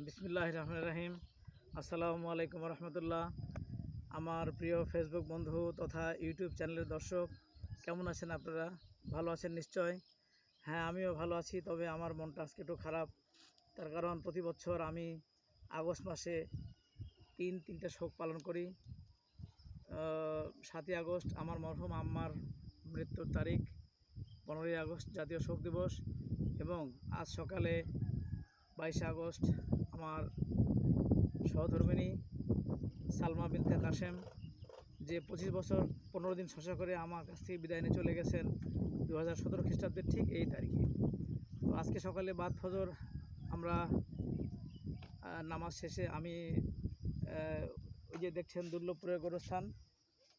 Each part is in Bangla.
বিসমিল্লাহির রহমানির রহিম। আসসালামু আলাইকুম রহমতুল্লাহ। আমার প্রিয় ফেসবুক বন্ধু তথা ইউটিউব চ্যানেলের দর্শক, কেমন আছেন আপনারা? ভালো আছেন নিশ্চয়। হ্যাঁ, আমিও ভালো আছি, তবে আমার মনটা আজকে একটু খারাপ। তার কারণ প্রতি বছর আমি আগস্ট মাসে তিনটা শোক পালন করি। 7ই আগস্ট আমার মরহুম আম্মার মৃত্যুর তারিখ, 15ই আগস্ট জাতীয় শোক দিবস, এবং আজ সকালে 22শে আগস্ট আমার সহধর্মিণী সালমা বিনতে কাশেম, যে 25 বছর 15 দিন সংসার করে আমার কাছ থেকে বিদায় নিয়ে চলে গেছেন 2017 খ্রিস্টাব্দের ঠিক এই তারিখে। তো আজকে সকালে বাদ ফজর আমরা নামাজ শেষে আমি ওই যে দেখছেন দুর্লভপুরের গোরস্থান,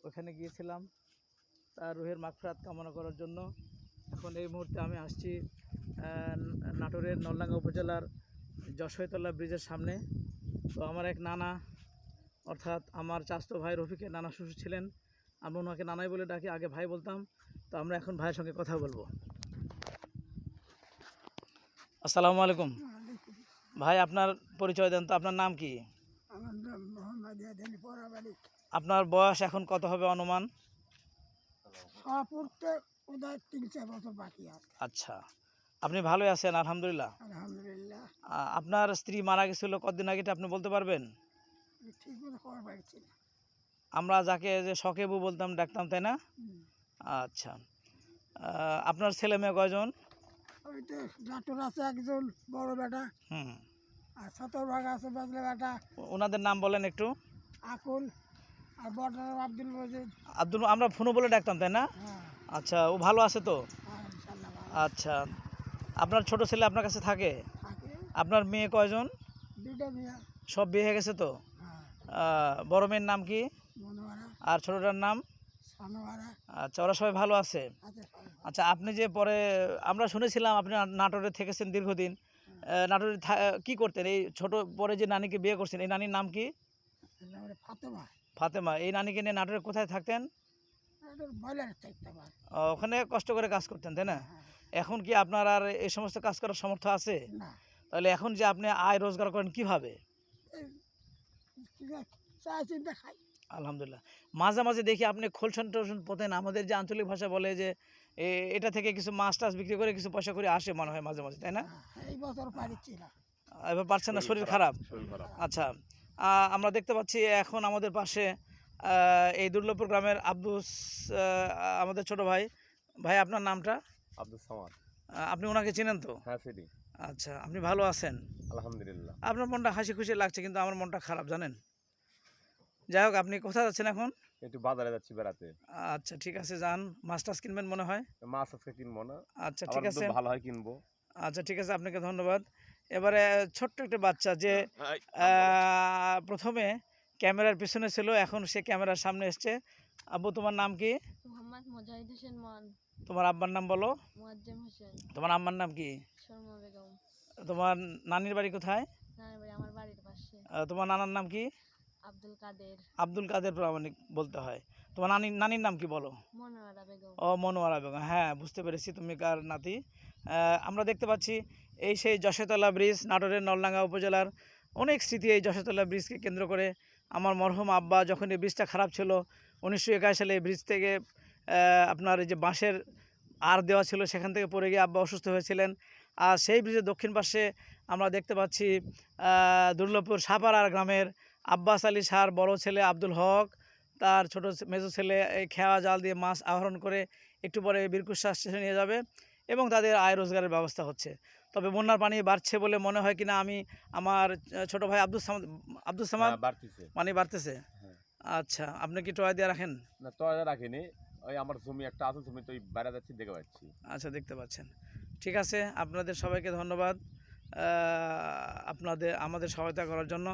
ওখানে গিয়েছিলাম তার রুহের মাগফিরাত কামনা করার জন্য। এখন এই মুহূর্তে আমি আসছি নাটোরের নলডাঙ্গা উপজেলার যশোরতলা ব্রিজের সামনে। তো আমার এক নানা, অর্থাৎ আমার চাচাতো ভাই রফিকের নানা শ্বশুর ছিলেন, আমরা ওনাকে নানাই বলে ডাকি, আগে ভাই বলতাম। তো আমরা এখন ভাইয়ের সঙ্গে কথা বলবো। আসসালামু আলাইকুম ভাই, আপনার পরিচয় দেন তো, আপনার নাম কি? আমার নাম মোহাম্মদ ইয়াদানি পরাবালিক। আপনার বয়স এখন কত হবে অনুমান? সপূর্তে উদয় 3-4 বছর বাকি আছে। আচ্ছা, আপনি ভালোই আছেন? আলহামদুলিল্লাহ। আলহামদুলিল্লাহ। আপনার স্ত্রী মারা গেছিল কতদিন আগে, এটা আপনি বলতে পারবেন? ঠিক মতো খবর পাচ্ছি না। আমরা যাকে যে শখেবু বলতাম, ডাকতাম, তাই না? আচ্ছা, আপনার ছেলে মেয়ে কয়জন? ওই তো নাটোর আছে একজন বড় বেটা, আর শতভাগ আছে বাজলে বেটা। ওনাদের নাম বলেন একটু। আকুল আর বড় নাম আব্দুল মজিদ। আব্দুল, আমরা ফোনও বলে ডাকতাম, তাই না? হ্যাঁ, আচ্ছা, ও ভালো আছে তো? ইনশাআল্লাহ ভালো আচ্ছা, আপনার ছোট ছেলে আপনার কাছে থাকে? থাকে। আপনার মেয়ে কয়জন? 2টা মেয়ে। সব বিয়ে হয়ে গেছে তো? হ্যাঁ, বড় মেয়ের নাম কি মনোয়ারা, আর ছোটটার নাম? সানোয়ারা। আচ্ছা, ওরা সবাই ভালো আছে? আছে সবাই ভালো। আচ্ছা, আপনি যে পরে আমরা শুনেছিলাম আপনি নাটোরে থেকেছেন দীর্ঘদিন, নাটোরে কি করতেন? এই ছোট পরে যে নানিকে বিয়ে করছেন, এই নানির নাম কি? এর নাম হলো ফাতেমা। ফাতেমা। এই নানিকে নিয়ে নাটোরে কোথায় থাকতেন? এটা বয়লারের থাকতে পারে। ওখানে কষ্ট করে কাজ করতেন, তাই না? হ্যাঁ, এখন কি আপনার আর এই সমস্ত কাজ করার সামর্থ্য আছে? না, তাহলে এখন যে আপনি আয় রোজগার করেন কিভাবে? চা চিন্তা খাই। আলহামদুলিল্লাহ। মাঝে মাঝে দেখি আপনি খোলসন টোলসন পোতেন, আমাদের যে আঞ্চলিক ভাষা বলে যে এটা থেকে কিছু মাছ টাছ বিক্রি করে কিছু পয়সা করে আসে মনে হয় মাঝে মাঝে, তাই না? এই বছর পারিচ্ছি না। এবার পারছেন না, শরীর খারাপ। আচ্ছা, আমরা দেখতে পাচ্ছি এখন আমাদের পাশে এই দুর্লভপুর গ্রামের আমাদের ছোট ভাই। ভাই, আপনার নামটা? আব্দুল সামাদ। আপনি ওনাকে চেনেন তো? হ্যাঁ, চিনি। আচ্ছা, আপনি ভালো আছেন? আলহামদুলিল্লাহ। আপনার মনটা হাসি খুশি লাগছে, কিন্তু আমার মনটা খারাপ, জানেন। যাই হোক, আপনি কোথায় যাচ্ছেন এখন? একটু বাজারে যাচ্ছি বেড়াতে। আচ্ছা, ঠিক আছে, যান। মাছ টাছ কিনবেন মনে হয়। মাছ আজকে কিনবো না, আচ্ছা, আবার ঠিক যদি আছে। ভালো হয় কিনবো। আচ্ছা, ঠিক আছে, আপনাকে ধন্যবাদ। এবারে ছোট্ট একটা বাচ্চা যে প্রথমে ক্যামেরার পিছনে ছিল, এখন সে ক্যামেরার সামনে এসছে। আব্বু, তোমার নাম কি? মোহাম্মদ মুজাহিদ হোসেন মান। তোমার আব্বার নাম বলো। মুয়াজ্জেম হোসেন। তোমার আম্মার নাম কি? শর্মা বেগম। তোমার নানির বাড়ি কোথায়? নানির বাড়ি আমার বাড়ির পাশে। তোমার নানার নাম কি? আব্দুল কাদের। আব্দুল কাদের প্রামাণিক বলতে হয়। তোমার নানির নাম কি বলো? মনোয়ারা বেগম। ও, মনোয়ারা বেগম। হ্যাঁ, বুঝতে পেরেছি তুমি কার নাতি। আমরা দেখতে পাচ্ছি এই সেই যশোরতলা ব্রিজ, নাটোরের নলডাঙ্গা উপজেলার অনেক স্মৃতি এই যশোরতলা ব্রিজকে কেন্দ্র করে। আমার মরহুম আব্বা যখন এই ব্রিজটা খারাপ ছিল 1921 সালে, এই ব্রিজ থেকে আপনার এই যে বাঁশের আর দেওয়া ছিল, সেখান থেকে পড়ে গিয়ে আব্বা অসুস্থ হয়েছিলেন। আর সেই ব্রিজের দক্ষিণ পাশে আমরা দেখতে পাচ্ছি দুর্লভপুর সাপাড়ার গ্রামের আব্বাস আলী সার বড় ছেলে আব্দুল হক, তার ছোট মেজো ছেলে এই খেওয়া জাল দিয়ে মাছ আহরণ করে একটু পরে বীরকুষ্ঠা স্টেশনে নিয়ে যাবে, এবং তাদের আয় রোজগারের ব্যবস্থা হচ্ছে। তবে বন্যার পানি বাড়ছে বলে মনে হয় কিনা, আমি আমার ছোট ভাই আব্দুল সামাদ পানি বাড়তেছে। আচ্ছা, আপনি কি টয় দিয়ে রাখেন? না, টয়লেট রাখিনি। ওই আমার জমি একটা আছে, জমি তো বাইরে যাচ্ছি, দেখে পাচ্ছি। আচ্ছা, দেখতে পাচ্ছেন। ঠিক আছে, আপনাদের সবাইকে ধন্যবাদ আমাদের সহায়তা করার জন্য।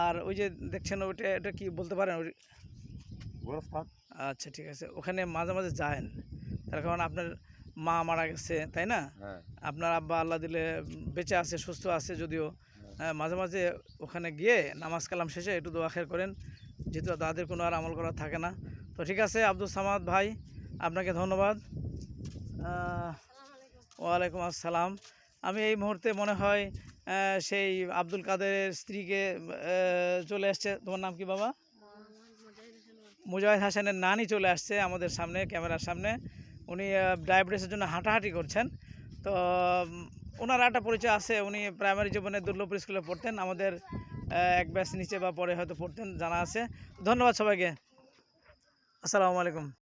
আর ওই যে দেখছেন এটা কি বলতে পারেন? গোরস্থান। আচ্ছা, ঠিক আছে, ওখানে মাঝে মাঝে যায়েন, তার কারণ আপনার মা মারা গেছে, তাই না? হ্যাঁ। আপনার আব্বা আল্লাহ দিলে বেঁচে আছে, সুস্থ আছে যদিও। মাঝে মাঝে ওখানে গিয়ে নামাজ কালাম শেষে একটু দোয়া খের করেন, যেহেতু তাদের কোনো আর আমল করা থাকে না। তো ঠিক আছে আব্দুল সামাদ ভাই, আপনাকে ধন্যবাদ। ওয়ালাইকুম আসসালাম। আমি এই মুহূর্তে মনে হয় সেই আব্দুল কাদেরের স্ত্রীকে চলে আসছে। তোমার নাম কি বাবা? মুজাহিদ হাসানের নানি চলে আসছে আমাদের সামনে, ক্যামেরার সামনে। উনি ডায়াবেটিসের জন্য হাঁটাহাঁটি করছেন। তো ওনার একটা পরিচয় আছে, উনি প্রাইমারি জীবনে দুর্লভপুর স্কুলে পড়তেন, আমাদের এক ব্যাচ নিচে বা পরে হয়তো পড়তেন, জানা আছে। ধন্যবাদ সবাইকে। আসসালামু আলাইকুম।